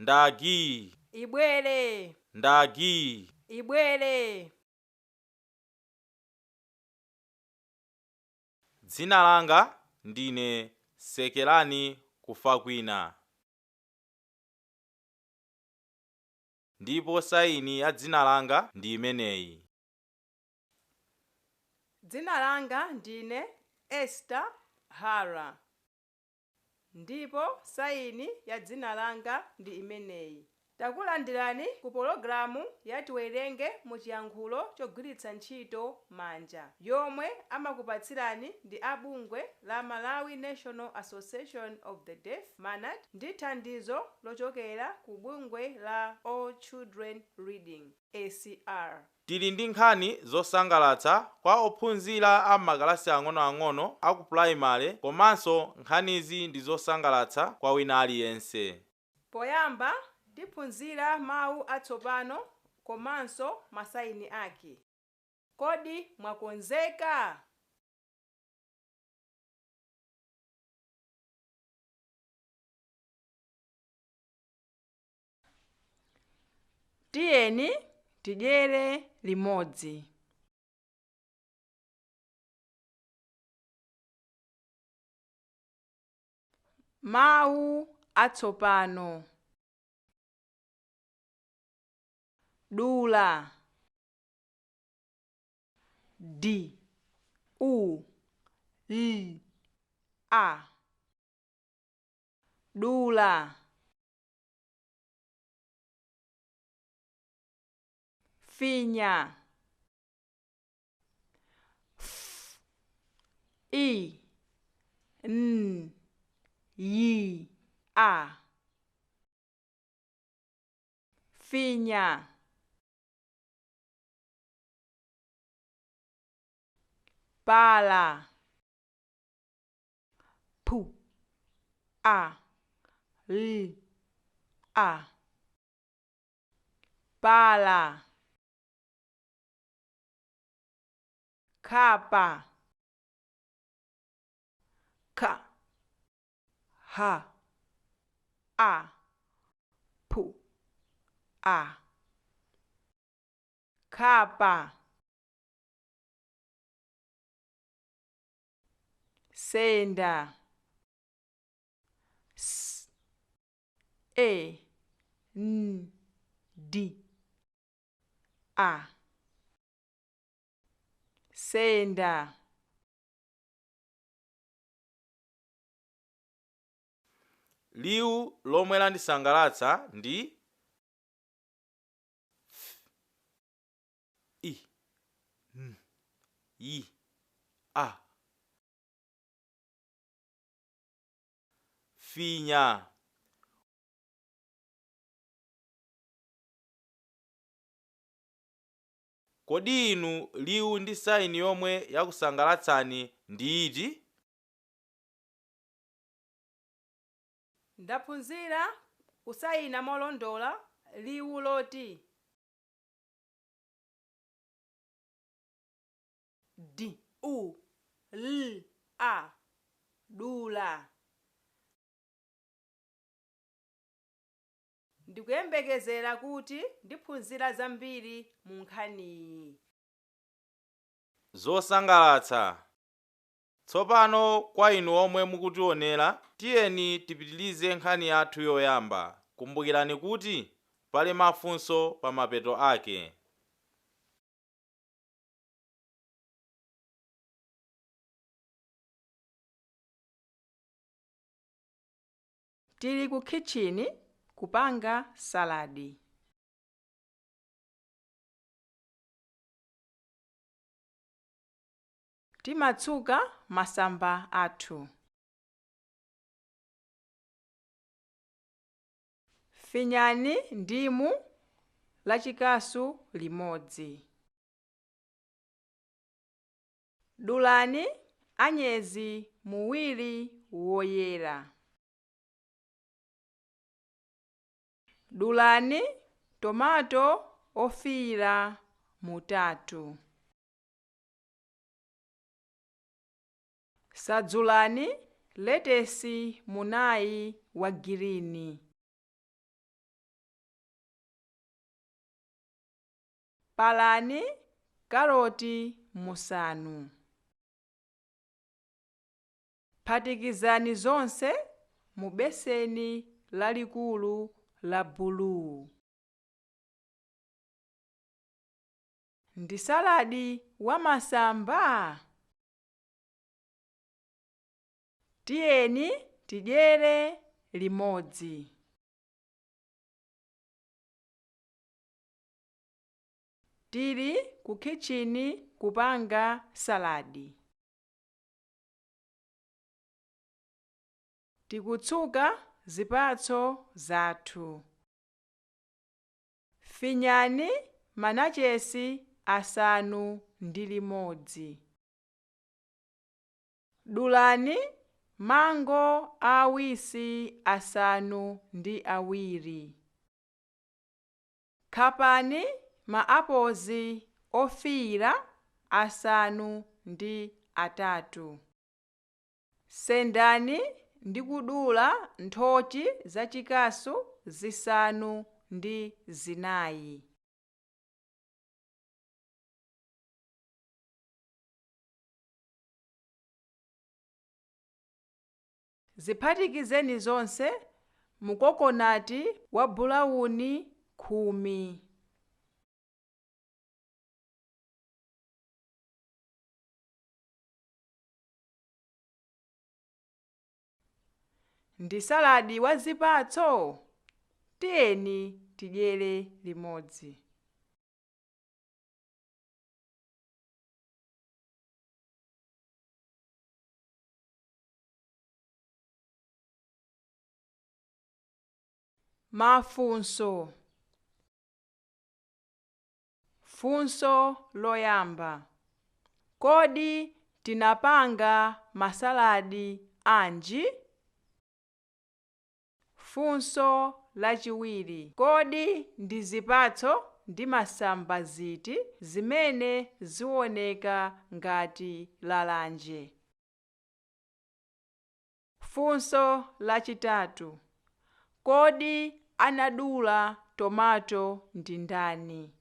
ndagi, ibwere, ndagi. ibwere. Dzina langa ndine Sekelani kufa kwina. Ndipo saini ya dzina langa ndi imeneyi. Dzina langa ndine Esther Hara. Ndipo saini ya dzina langa ndi imeneyi. Takulandirani ku pologalamu ya tiwerenge mu chiyankhulo chogwiritsa ntchito manja, yomwe amakupatsirani ndi abungwe la Malawi National Association of the Deaf MANAT ndi thandizo lochokera ku bungwe la All Children Reading ACR. Tili ndi nkhani zosangalatsa kwa ophunzira a makalasi ang'onoang'ono a ku purayimale, komanso nkhanizi ndi zosangalatsa kwa wina aliyense. Poyamba tiphunzira mawu atsopano komanso masaini ake. Kodi mwakonzeka? Tiyeni tidyere limodzi. Mawu atsopano. Dula, D, U, L, A. Dula. Finya, F, I, N, Y, A. Finya. Pala, P, A, L, A. Pala. Kapa, K, H, A, P, A. Kapa. Senda, S, E, N, D, A. Senda. Liwu lomwe landisangalatsa ndi F, I, N, Y, A. Finya. Kodi inu liwu ndi saini yomwe yakusangalatsani ndi iti? Ndaphunzira kusayina molondola liwu loti D, U, L, A. Dula. Ndikuyembekezera kuti ndiphunzira zambiri mu nkhaniyi. Zosangalatsa. Tsopano kwa inu omwe mukutionera, tiyeni tipitilize nkhani yathu yoyamba. Kumbukirani kuti pali mafunso pa mapeto ake. Tili ku kitchini kupanga saladi. Timatsuka masamba athu. Finyani ndimu lachikasu limodzi. Dulani anyezi muwiri woyera. Dulani tomato ofiira mutatu. Sadzulani letesi munayi wa girini. Palani karoti musanu. Phatikizani zonse mu beseni lalikulu la buluu. Ndi saladi wa masamba. Tiyeni tidyere limodzi. Tili ku kitchini kupanga saladi. Tikutsuka zipatso zathu. Finyani manachesi asanu ndi limodzi. Dulani mango awisi asanu ndi awiri. Khapani maapozi ofiira asanu ndi atatu. Sendani ndi kudula nthochi za chikasu zisanu ndi zinayi. Ziphatikizeni zonse mu kokonati wa bulawuni 10. Ndi saladi wa zipatso. Tiyeni tidyere limodzi. Mafunso. Funso loyamba. Kodi tinapanga masaladi anji? Funso lachiwiri. Kodi ndi zipatso ndi masamba ziti zimene ziwoneka ngati lalanje? Funso lachitatu. Kodi anadula tomato ndi ndani?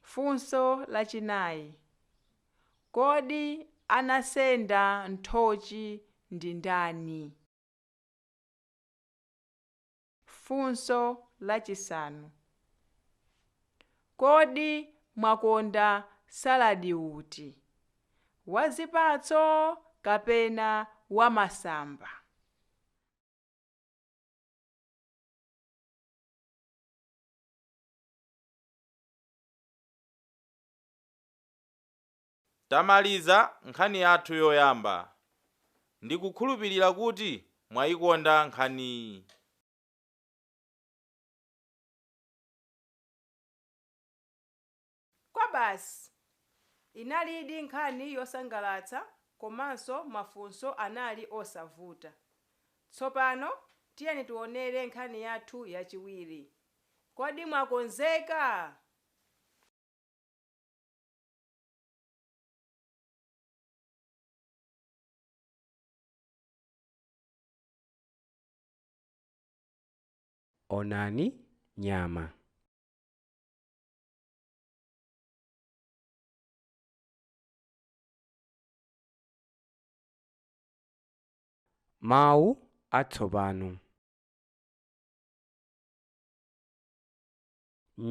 Funso lachinayi. Kodi anasenda nthochi ndi ndani? Funso lachisanu. Kodi mwakonda saladi uti? Wa zipatso kapena wa masamba? Tamaliza nkhani yathu yoyamba. Ndikukhulupirira kuti mwayikonda nkhaniyi. Kwa basi, inalidi nkhani yosangalatsa komanso mafunso anali osavuta. Tsopano tiyeni tionere nkhani yathu yachiwiri. Kodi mwakonzeka? Onani nyama. Mawu atsopano.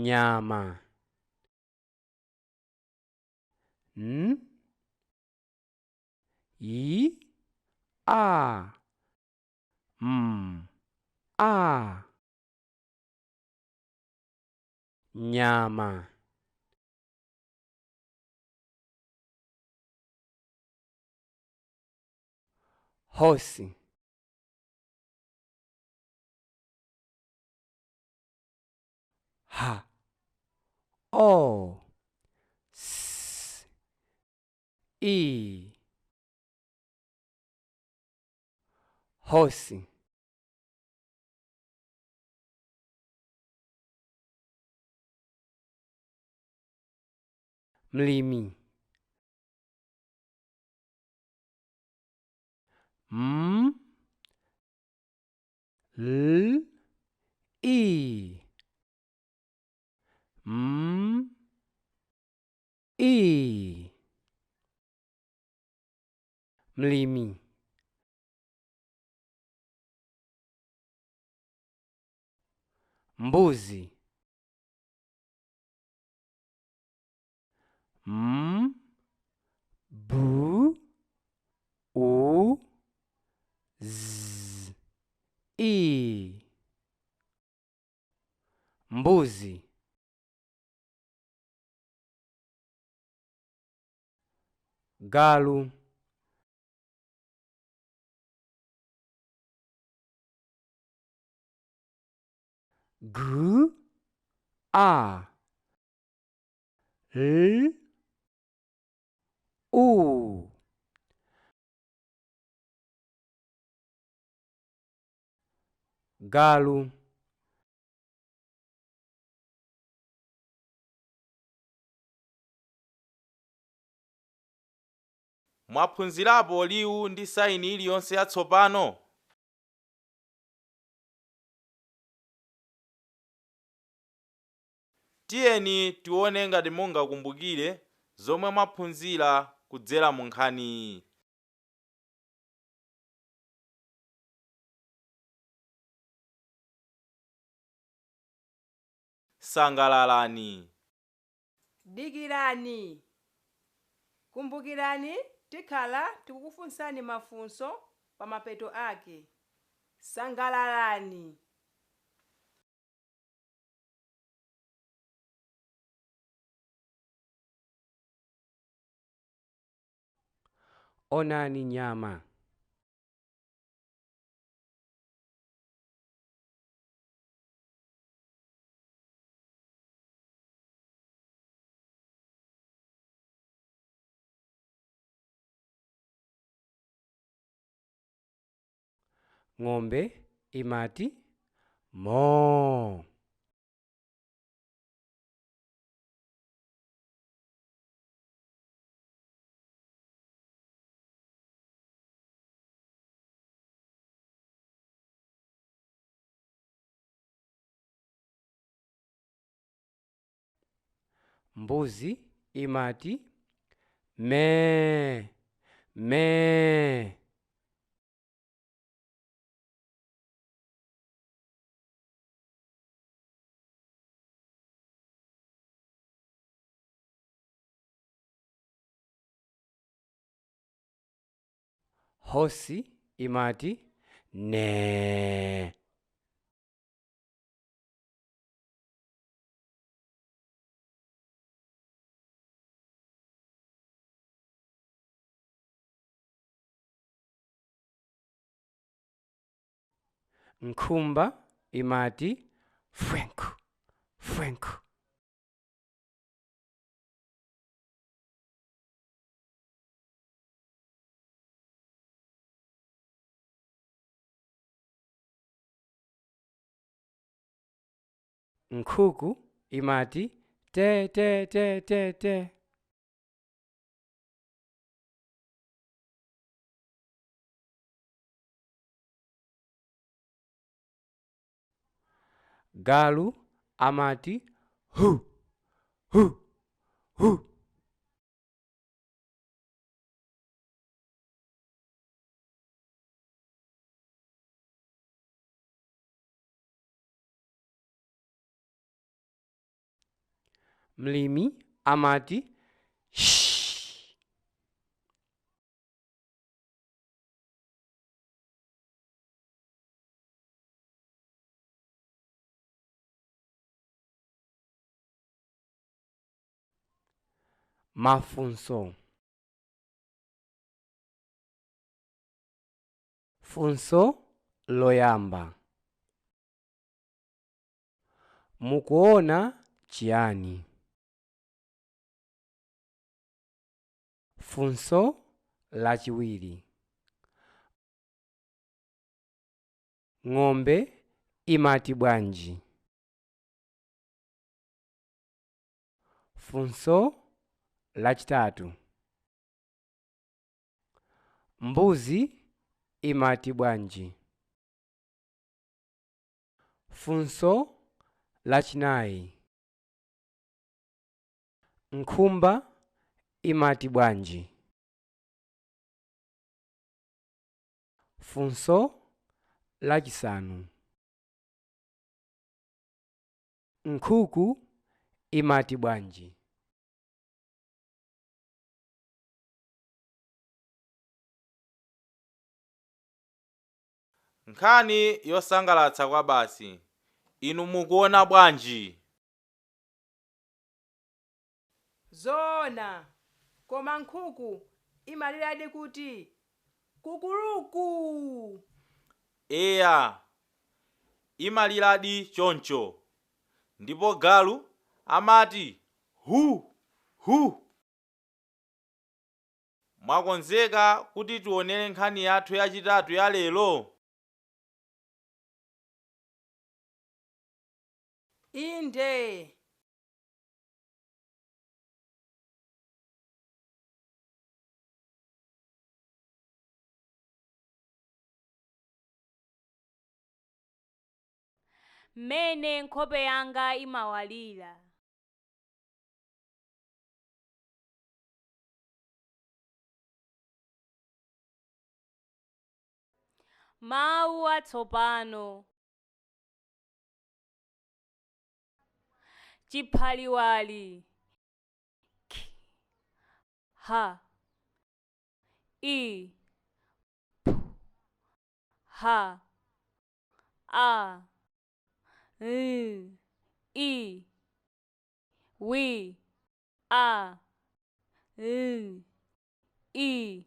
Nyama. N I A M A. Nyama. Hosi. Ha O S I. Hosi. Mlimi. M L I. mlimi. Mbuzi. M bu u z i. Mbuzi. Galu. G a l u. Galu. Mwaphunzirapo liwu ndi sayini iliyonse yatsopano? Tiyeni tione ngati mungakumbukire zomwe mwaphunzira kudzera mu nkhani iyi. Sangalalani. Dikirani. Kumbukirani tikhala tikukufunsani mafunso pa mapeto ake. Sangalalani. Onani nyama. Ng'ombe imati mo. Mbuzi imati me me. Hosi imati ne. Nkhumba imati fwenku fwenku. Nkhuku imati te te te te te. Galu amati hu hu hu. Mlimi amati shh. Mafunso. Funso loyamba. Mukuona chiyani? Funso lachiwiri. Ng'ombe imati bwanji? Funso lachitatu. Mbuzi imati bwanji? Funso lachinayi. Nkhumba imati bwanji? funso lachisanu. Nkhuku imati bwanji? Nkhani yosangalatsa kwa basi. Inu mukuona bwanji? zoona, koma nkhuku imaliradi kuti kukuruku. Eya, imaliradi choncho. Ndipo galu amati hu hu. Mwakonzeka kuti tionere nkhani yathu yachitatu ya lero? Inde. Mmene nkhope yanga imawalira. Mawu atsopano. Chiphaliwali. K, ha, I, P, ha, a, I, wi, a, I.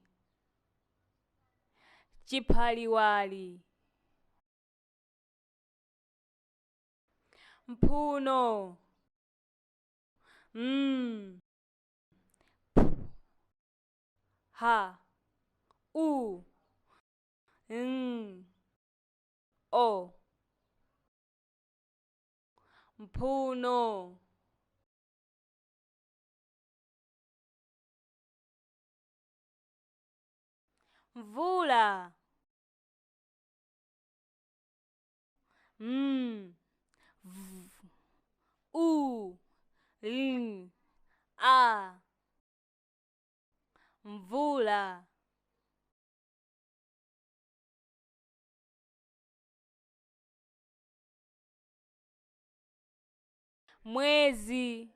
Chiphaliwali. Mphuno. P, ha, u, o. Mphuno. Mvula. V, u, a. Mvula. Mwezi.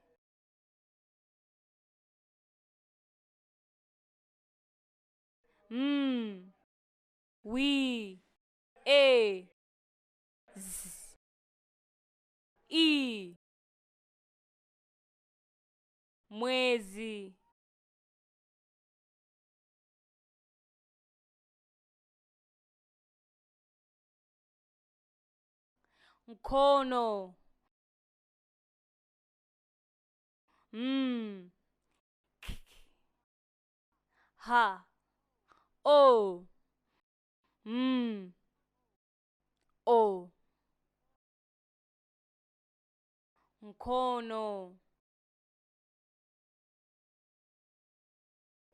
Wi, e, z, I. Mwezi. Mkono. K, ha, o, o. Mkono.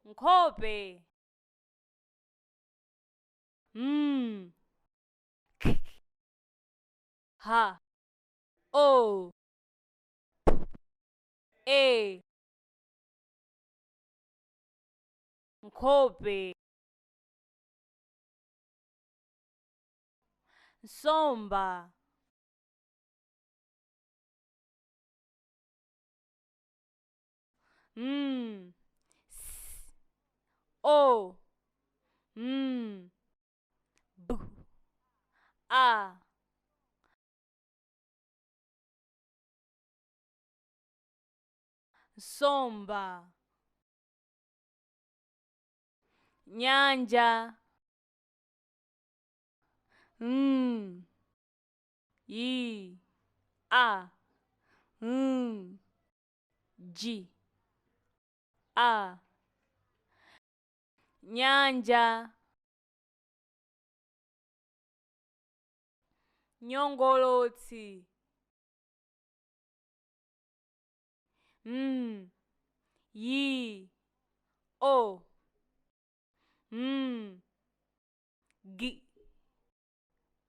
Nkhope. K, ha, o, e. Nkhope. Nsomba. S, o, b, a. Nsomba. Nyanja. I, a, ji, a. Nyanja. Nyongolotsi. Yi, o, gi,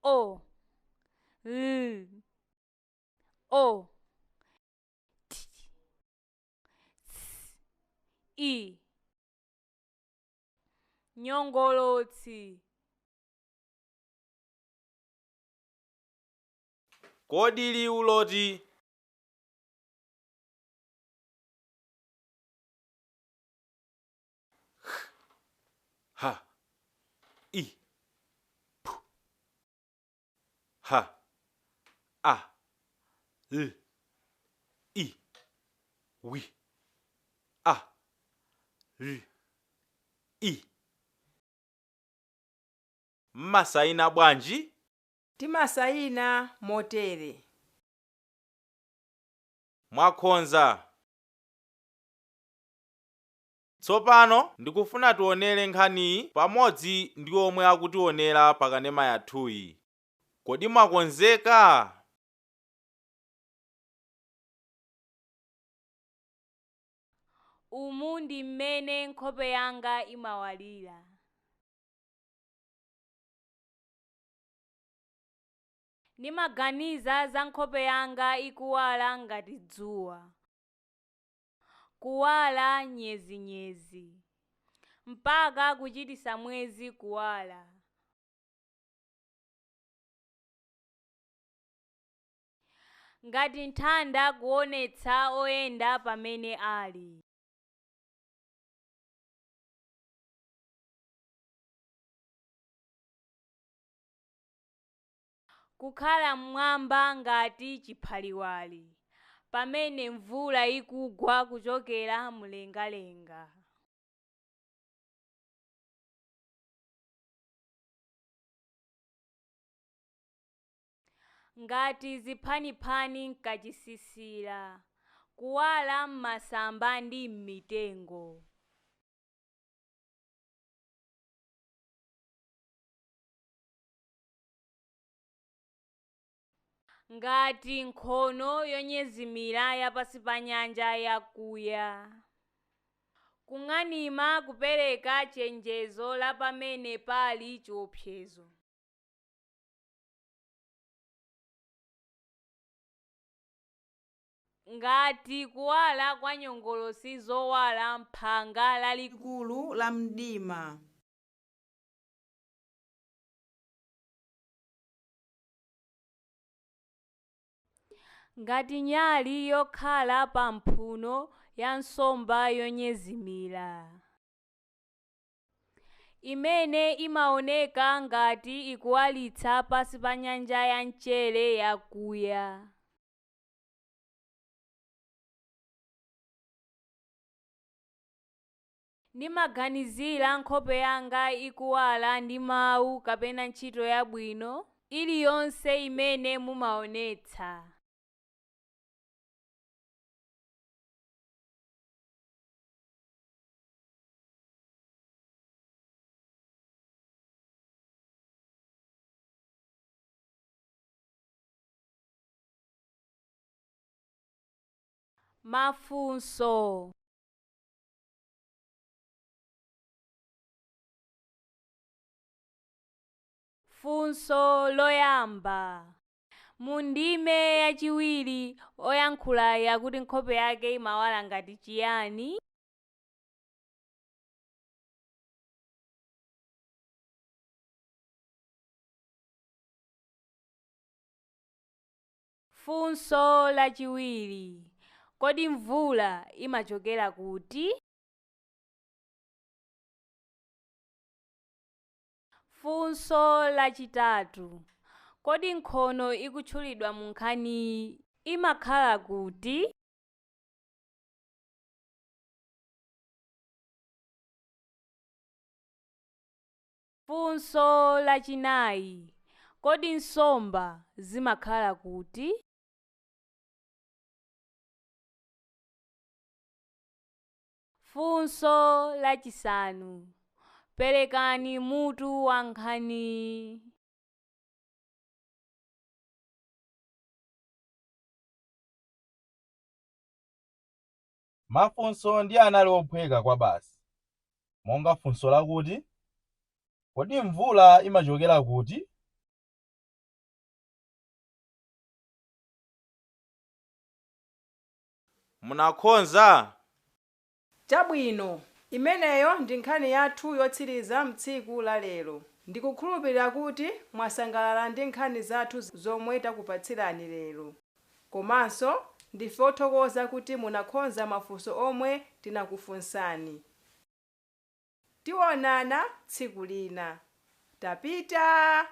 o, o, t, s, I. Nyongolotsi. Kodi liwu loti ha, i, pu, ha, a, l, i, wi, a, l, i. Mmasayina bwanji? Timasayina motere. Mwakonza. Tsopano ndikufuna tionere nkhaniyi pamodzi ndi omwe akutionera pakanema yathuyi. Kodi mwakonzeka? Umu ndi mmene nkhope yanga imawalira. Ndimaganiza za nkhope yanga ikuwala ngati dzuwa. Kuwala nyezinyezi. Mpaka kuchitisa mwezi kuwala. Ngati nthanda kuonetsa oyenda pamene ali. Kukhala mmwamba ngati chiphaliwali. Pamene mvula ikugwa kuchokera mlengalenga. Ngati ziphaniphani nkachisisira. Kuwala m'masamba ndi m'mitengo. Ngati nkhono yonyezimira yapasi pa nyanja yakuya. Kung'anima kupereka chenjezo la pamene pali chiopsezo. Ngati kuwala kwa nyongolosi zowala m'phanga lalikulu La mdima. ngati nyali yokhala pa mphuno ya nsomba yonyezimira. Imene imaoneka ngati ikuwalitsa pasi pa nyanja ya mchere yakuya. Ndimaganizira nkhope yanga ikuwala ndi mawu kapena ntchito yabwino iliyonse imene mumaonetsa. Mafunso. Funso loyamba. Mu ndime yachiwiri oyankhula yakuti nkhope yake imawala ngati chiyani? Funso lachiwiri. Kodi mvula imachokera kuti? Funso lachitatu. Kodi nkhono ikutchulidwa mu nkhaniyi imakhala kuti? Funso lachinayi. Kodi nsomba zimakhala kuti? Funso lachisanu. Perekani mutu wa nkhani. Mafunso ndi anali ophweka kwa basi. Monga funso lakuti, kodi mvula imachokera kuti? Munakonza? Chabwino, imeneyo ndi nkhani yathu yotsiriza mtsiku la lero. Ndikukhulupirira kuti mwasangalala ndi nkhani zathu zomwe takupatsirani lero. Komanso ndife othokoza kuti munakonza mafunso omwe tinakufunsani. Tionana tsiku lina. Tapita!